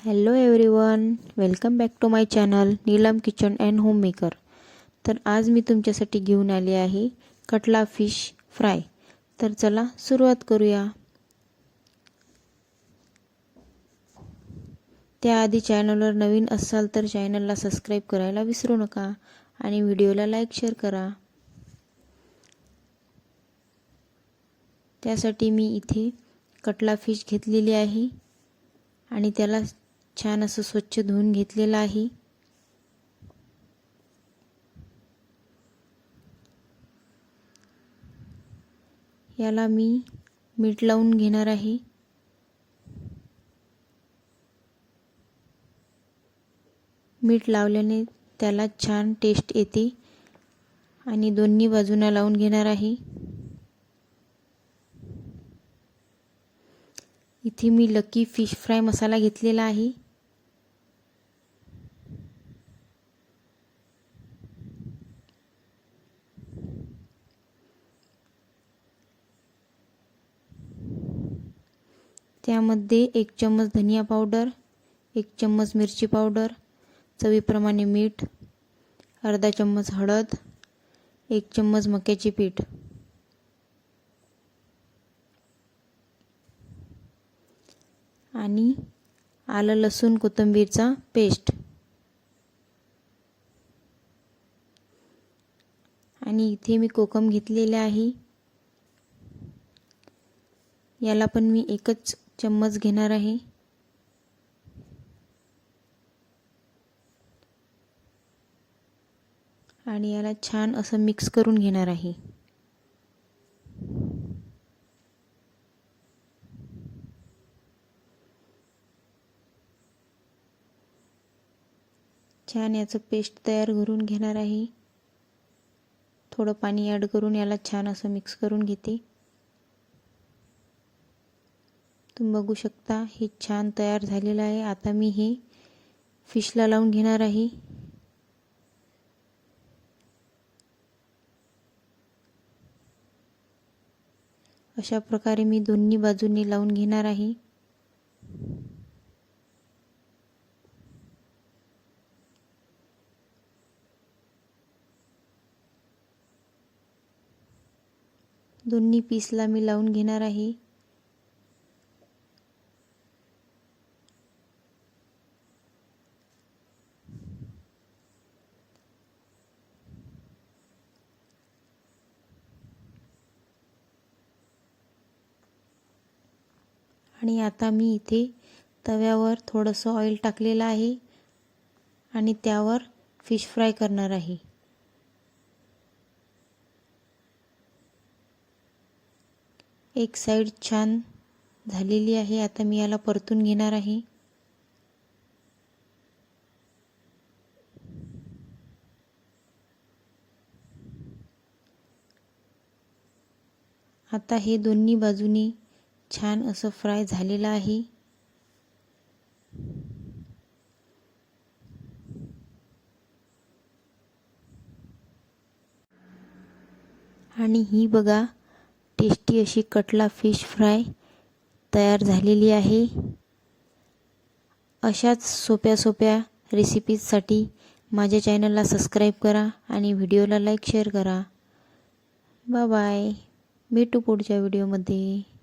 Hello everyone, welcome back to my channel Neelam kitchen and homemaker. तर आज मी तुमच्यासाठी घेऊन आले आहे कटला फिश फ्राय। तर चला सुरुवात करूया। त्याआधी चॅनलवर नवीन असाल तर चॅनलला सबस्क्राइब करायला विसरू नका आणि व्हिडिओला लाईक शेअर करा। त्यासाठी मी इथे कटला फिश घेतलेली आहे आणि त्याला छान असं स्वच्छ धुवून घेतलेलं आहे। याला मी मीठ लावून घेणार आहे। मीठ लावल्याने त्याला छान टेस्ट येते आणि दोन्ही बाजूंना लावून घेणार आहे। इथे मी लकी फिश फ्राय मसाला घेतलेला आहे। त्यामध्ये 1 चम्मच धनिया पावडर, 1 चम्मच मिरची पावडर, चवीप्रमाणे मीठ, अर्धा चम्मच हळद, 1 चम्मच मक्याचे पीठ आणि आलं लसूण कोथिंबीरचा पेस्ट आणि इथे मी कोकम घेतलेले आहे। याला पण मी 1 चम्मच घेणार आहे आणि याला छान असं मिक्स करून घेणार आहे। छान याचं पेस्ट तयार करून घेणार आहे। थोडं पाणी ॲड करून याला छान असं मिक्स करून घेते। तुम्ही बघू शकता हे छान तयार झालेलं आहे। आता मी हे फिशला लावून घेणार आहे। अशा प्रकारे मी दोन्ही बाजूंनी लावून घेणार आहे। दोन्ही पीसला मी लावून घेणार आहे। आणि आता मी इथे तव्यावर थोडंसं ऑइल टाकलेलं आहे आणि त्यावर फिश फ्राय करणार आहे। एक साइड छान झालेली आहे। आता मी याला परतून घेणार आहे। आता हे दोन्ही बाजूनी छान असं फ्राय झालेलं आहे। आणि ही बघा टेस्टी अशी कटला फिश फ्राय तयार झालेली आहे। अशाच सोप्या रेसिपीजसाठी माझ्या चॅनलला सबस्क्राइब करा आणि व्हिडिओला लाईक शेअर करा। बाय बाय, भेटू पुढच्या व्हिडिओमध्ये।